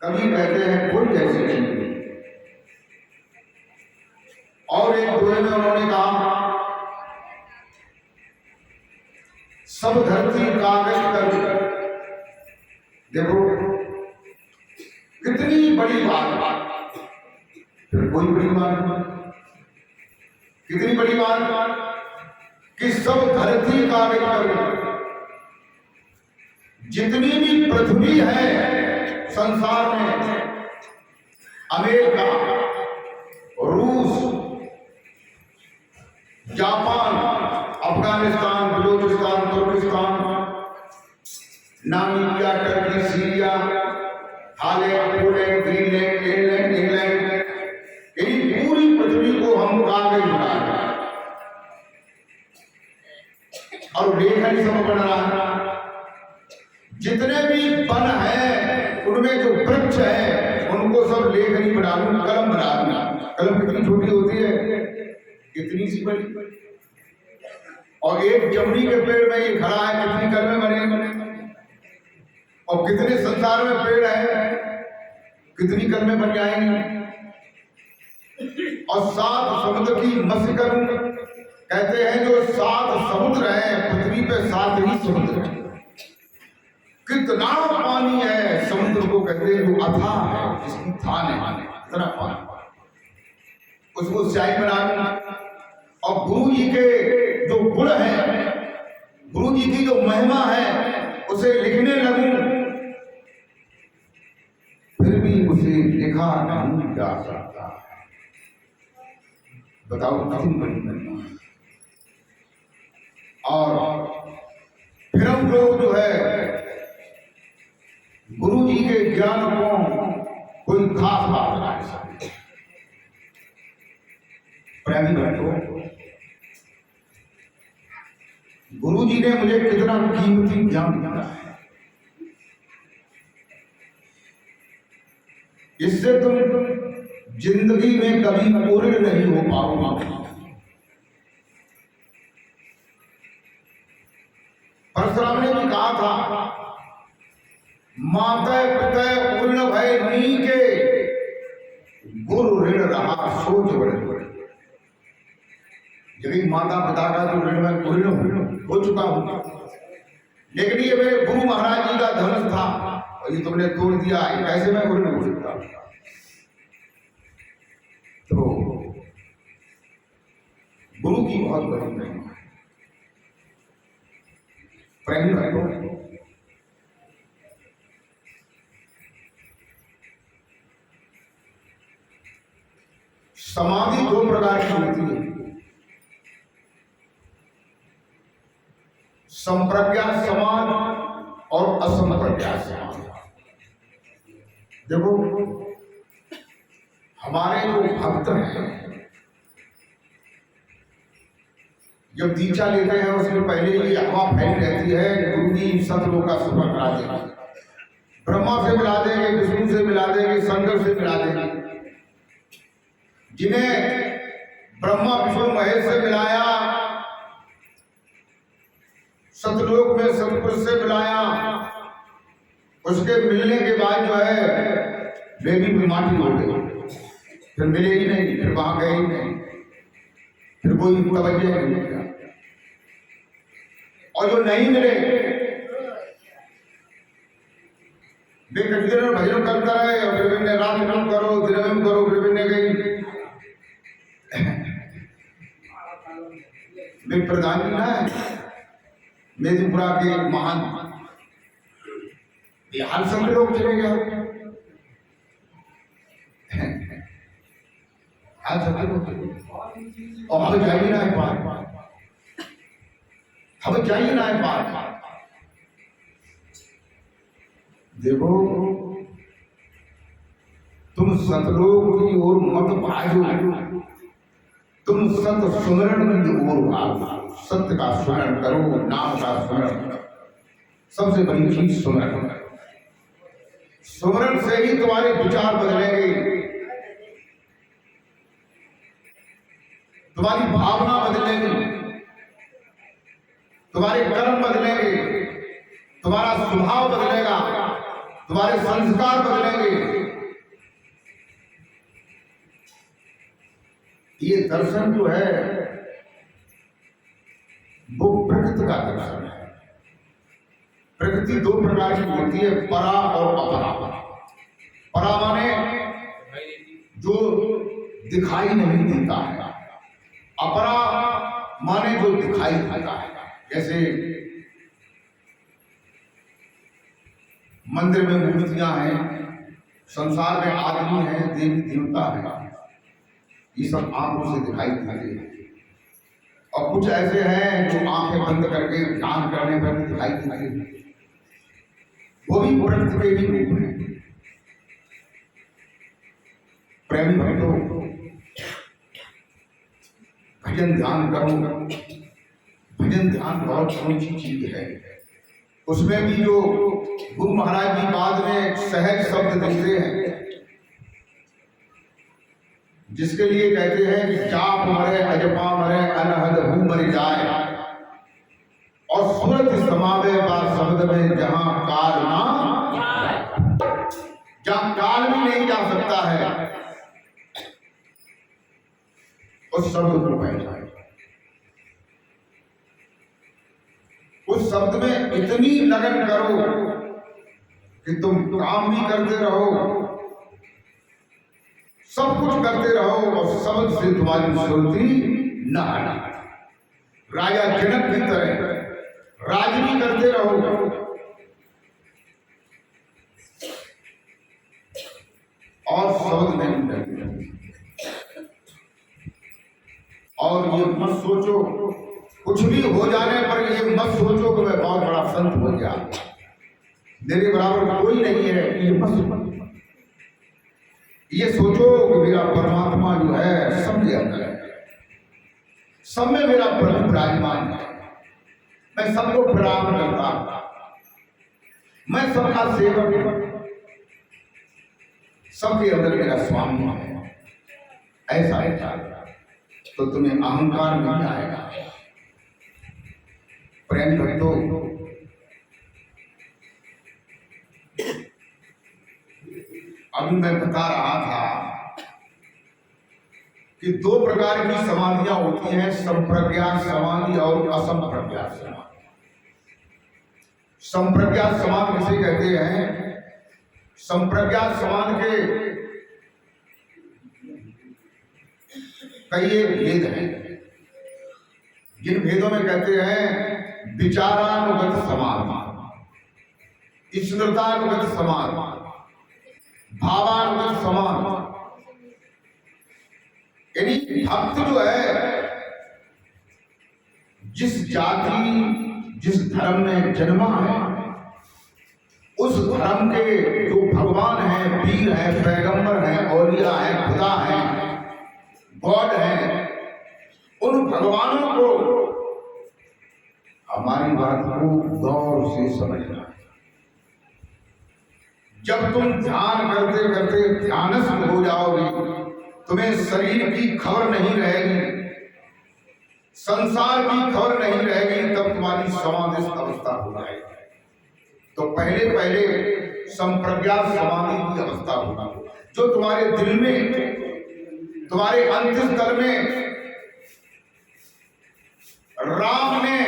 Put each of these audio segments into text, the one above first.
कभी कहते हैं कोई जैसी नहीं। और एक दोहे में उन्होंने कहा सब धरती कागज कर। देखो कितनी बड़ी बात, फिर कोई बड़ी बात, कितनी बड़ी बात कि सब धरती कागज कर। जितनी भी पृथ्वी है संसार में, अमेरिका, रूस, Japan, Afghanistan, Balochistan, Turkestan, Namibia, Turkey, Syria, Holland, Poland, Greenland, England, इन पूरी पृथ्वी को हम कागज बना रहे हैं और लेखन सब बन रहा है। जितने भी वन है उनमें जो वृक्ष है उनको सब लेखनी बना दूं, कलम बना दूं। कलम कितनी छोटी होती है, कितनी सी बड़ी। और एक जमुनी के पेड़ में ये खड़ा है, कितनी कलमें बने। और कितने संसार में पेड़ है, कितनी कलमें बन जाएंगी। और 7 समुद्र की मत्स्य करूं, कहते हैं जो 7 समुद्र है पृथ्वी पे, 7 ही समुद्र है। कितना पानी है समुद्र को कहते हैं जो अथाह है, जिसकी था नहीं, इतना पानी। उसको स्याही बना दूं और गुरु जी के जो गुण है, गुरु जी की जो महिमा है उसे लिखने लगूं, फिर भी उसे लिखा नहीं जा सकता। बताओ कितनी बड़ी महिमा। और फिर हम लोग जो है गुरु जी के ज्ञान को कोई खास बात बना सकते। प्रेमी बैठो, गुरु जी ने मुझे कितना कीमती ज्ञान दिया है, इससे तुम जिंदगी में कभी पूर्ण नहीं हो पाओगे। परशुराम ने भी कहा था माता पिता पूर्ण भय नी के, गुरु ऋण रहा सोच बड़े बड़े। यदि माता पिता का तो ऋण में पूर्ण हो चुका हूं, लेकिन ये मेरे गुरु महाराज जी का धनुष था और ये तुमने तोड़ दिया, कैसे मैं पूर्ण हो सकता। तो गुरु की बहुत बड़ी महिमा है। प्रेमी भाइयों, समाधि 2 प्रकार की होती है, संप्रज्ञात समाधि और असंप्रज्ञात समाधि। देखो हमारे जो भक्त हैं जब दीक्षा लेते हैं उसके पहले ही हवा फैली रहती है, गुरु जी सतलोक का सफर करा देंगे, ब्रह्मा से मिला देंगे, विष्णु से मिला देंगे, शंकर से मिला देंगे। जिन्हें ब्रह्मा विष्णु महेश से मिलाया, सतलोक में सतपुरुष से मिलाया, उसके मिलने के बाद जो है वे भी माटी हो गई, फिर मिले ही नहीं, फिर वहां गए ही नहीं, फिर कोई तवज्जो नहीं किया। और जो नहीं मिले वे दिन भजन करता है, और फिर ने रात में करो, दिन में करो, फिर ने गई वे प्रधान जी ना है मेदुपुरा के महान बिहार सब लोग चले गए, आज सब लोग और हमें जाइए ना है पार, हमें जाइए ना है पार। देखो तुम सतलोक की ओर मत भागो, तुम सत सुमरण की ओर भागो। सत्य का स्मरण करो, नाम का स्मरण, सबसे बड़ी चीज स्मरण। स्मरण से ही तुम्हारे विचार बदलेंगे, तुम्हारी भावना बदलेगी, तुम्हारे कर्म बदलेंगे, तुम्हारा स्वभाव बदलेगा, तुम्हारे संस्कार बदलेंगे। ये दर्शन जो है वो प्रकृति का दर्शन है। प्रकृति दो प्रकार की होती है, परा और अपरा। परा माने जो दिखाई नहीं देता है, अपरा माने जो दिखाई देता है। जैसे मंदिर में मूर्तियां हैं, संसार में आदमी है, देवी देवता है, ये सब आंखों से दिखाई देते हैं। और कुछ ऐसे हैं जो आंखें बंद करके ध्यान करने पर दिखाई देते हैं, वो भी प्रकृति के ही रूप है। प्रेमी भक्तों, भजन ध्यान करो। भजन ध्यान बहुत ऊंची चीज है। उसमें भी जो गुरु महाराज जी बाद में सहज शब्द देते हैं, जिसके लिए कहते हैं कि जाप मरे अजपा मरे अनहद हूँ मर जाए, और सूरत समावे बात शब्द में जहां काल ना, जहां काल भी नहीं जा सकता है, उस शब्द को पहचाने। उस शब्द में इतनी लगन करो कि तुम काम भी करते रहो, सब कुछ करते रहो, और शब्द से तुम्हारी सुरती न हटे। राजा जनक की तरह राज भी करते रहो, और शब्द में भी लगे रहो। और ये मत सोचो, कुछ भी हो जाने पर ये मत सोचो कि मैं बहुत बड़ा संत हो गया, मेरे बराबर कोई नहीं है, ये मत सोचो। ये सोचो कि मेरा परमात्मा जो है सबके अंदर है, सब में मेरा प्रभु विराजमान है, मैं सबको प्रणाम करता हूं, मैं सबका सेवक हूं, सबके अंदर मेरा स्वामी है। ऐसा है तो तुम्हें अहंकार नहीं आएगा। प्रेम भक्तों, अभी मैं बता रहा था कि दो प्रकार की समाधियां होती हैं, संप्रज्ञात समाधि और असंप्रज्ञात समाधि। संप्रज्ञात समाधि किसे कहते हैं? संप्रज्ञात समाधि के कई एक भेद हैं, जिन भेदों में कहते हैं विचारानुगत समाधि, स्मृतानुगत समाधि, भावानुगत समाधि। यानी भक्त जो है जिस जाति जिस धर्म में जन्मा है, उस धर्म के जो भगवान हैं, पीर हैं, पैगंबर हैं, औलिया हैं, खुदा हैं, गॉड है, उन भगवानों को हमारी बात को गौर से समझना है। जब तुम ध्यान करते करते ध्यानस्थ हो जाओगे, तुम्हें शरीर की खबर नहीं रहेगी, संसार की खबर नहीं रहेगी, तब तुम्हारी समाधिस्थ अवस्था हो जाएगी। तो पहले पहले संप्रज्ञात समाधि की अवस्था होगा, जो तुम्हारे दिल में, तुम्हारे अंतस्थल में राम ने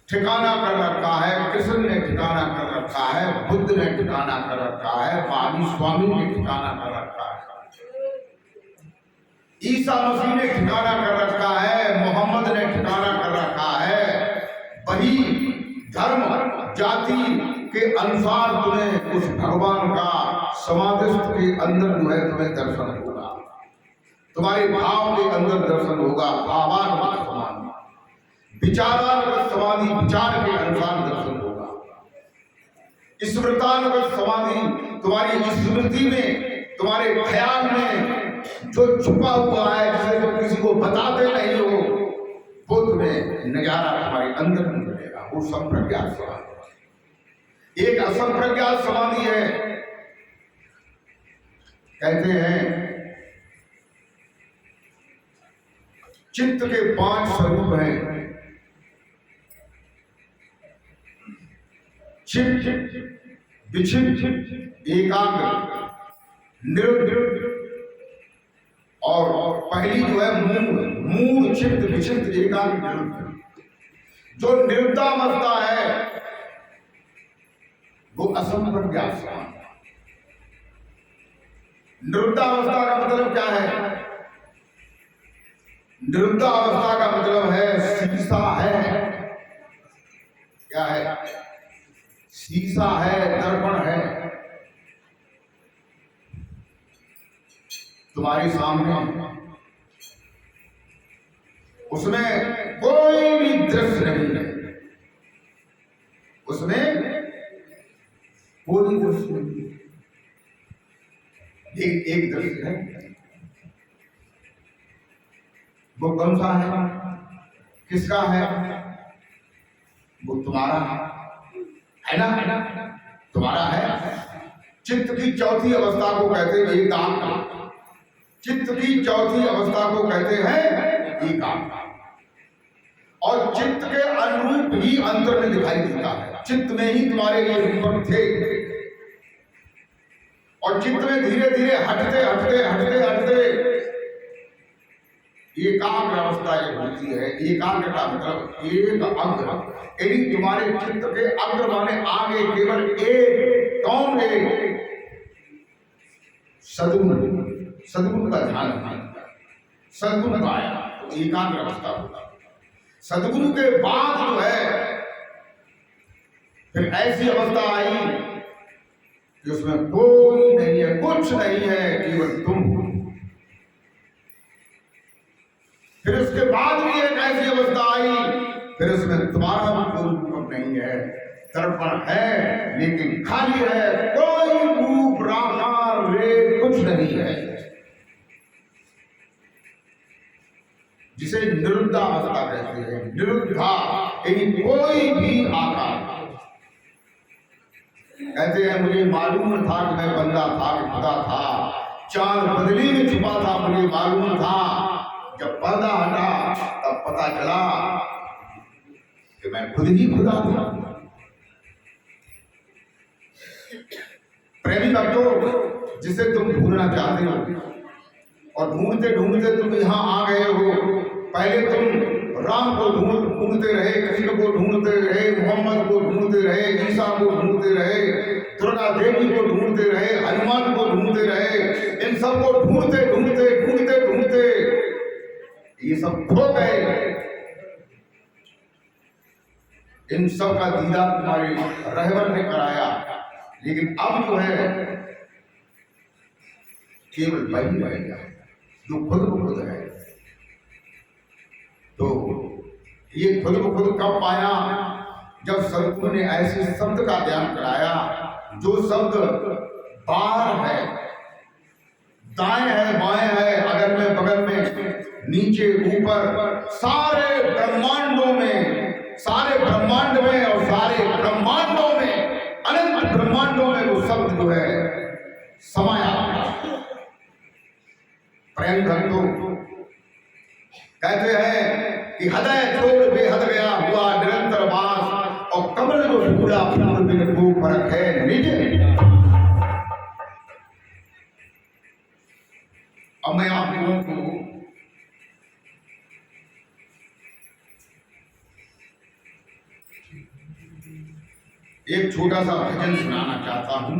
ठिकाना कर रखा है, कृष्ण ने ठिकाना कर रखा है, बुद्ध ने ठिकाना कर रखा है, महावीर स्वामी ने ठिकाना कर रखा है, ईसा मसीह ने ठिकाना कर रखा है, मोहम्मद ने ठिकाना कर रखा है। वही धर्म जाति के अनुसार तुम्हें उस भगवान का समाधिस्थ के अंदर जो है तुम्हें दर्शन होगा, तुम्हारे भाव के अंदर दर्शन होगा। भावानुगत समाधि, विचारानुगत समाधि, विचार के अनुसार दर्शन होगा। स्मृतानुगत समाधि, तुम्हारी स्मृति में, तुम्हारे ख्याल में जो छुपा हुआ है, जिसे तुम किसी को बताते नहीं हो, वो तुम्हें नजारा तुम्हारे अंदर में मिलेगा, वो संप्रज्ञात समाधि। एक असंप्रज्ञात समाधि है, कहते हैं चित्त के 5 स्वरूप हैं, चित्त, विचित्त, एकाग्र, निरुद्ध और पहली जो है मूड चित्त विचित्त एकांत निरुद्ध। जो निरुद्धावस्था है वो असंप्रज्ञात। निरुद्धावस्था का मतलब क्या है? निरुद्धावस्था का मतलब है शीशा है। क्या है? शीशा है, दर्पण है तुम्हारे सामने, उसमें कोई भी दृश्य नहीं है, उसमें कोई दृश्य नहीं। एक दृश्य है, वो कौन सा है? किसका है? वो तुम्हारा है ना, तुम्हारा है। चित्त की चौथी अवस्था को कहते हैं एकांत। चित्त की चौथी अवस्था को कहते हैं एकांत। और चित्त के अनुरूप ही अंतर में दिखाई देता है। चित्त में ही तुम्हारे ये रूपक थे और चित्त में धीरे धीरे हटते हटते हटते हटते एकाग्र अवस्था ये होती है। एकाग्र का मतलब एक अग्र, यदि तुम्हारे चित्त के अग्र माने आगे केवल एक, कौन एक? सद्गुण, सद्गुण का ध्यान रखना, सद्गुण का आया तो एकाग्र अवस्था होता है। सद्गुरु के बाद जो है फिर ऐसी अवस्था आई कि उसमें कोई नहीं है, कुछ नहीं है, केवल तुम। फिर उसके बाद भी एक ऐसी अवस्था आई, फिर उसमें तुम्हारा भी कोई रूप नहीं है, दर्पण है लेकिन खाली है, कोई रूप राकार रे कुछ नहीं है, जिसे निरुद्धावस्था कहते हैं। निरुद्धा यानी कोई भी आकार। कहते हैं मुझे मालूम था कि मैं बंदा था कि खुदा था, चांद बदली में छुपा था मुझे मालूम था, जब पर्दा हटा तब पता चला कि मैं खुद ही खुदा था। प्रेमी भक्तों, जिसे तुम ढूंढना चाहते हो और ढूंढते ढूंढते तुम यहाँ आ गए हो। पहले तुम राम को ढूंढते रहे, कृष्ण को ढूंढते रहे, मोहम्मद को ढूंढते रहे, ईसा को ढूंढते रहे, दुर्गा देवी को ढूंढते रहे, हनुमान को ढूंढते रहे। इन सब को ढूंढते ढूंढते ढूंढते ढूंढते ये सब खो गए। इन सब का दीदार तुम्हारे रहबर ने कराया, लेकिन अब जो है केवल वही रह गया जो खुद ब खुद है। तो ये खुद ब खुद कब पाया? जब सद्गुरु ने ऐसे शब्द का ज्ञान कराया जो शब्द बाहर है, दाएं है, बाएं है, अगल में बगल में, नीचे ऊपर, सारे ब्रह्मांडों में, सारे ब्रह्मांड में और सारे ब्रह्मांडों में, अनंत ब्रह्मांडों में वो शब्द जो है समाया। प्रेम भक्तों, कहते हैं कि हृदय छोड़ बेहद गया हुआ निरंतर वास, और कमल जो पूरा फूल बिन को फर्क है निज। अब मैं आप लोगों को एक छोटा सा भजन सुनाना चाहता हूं।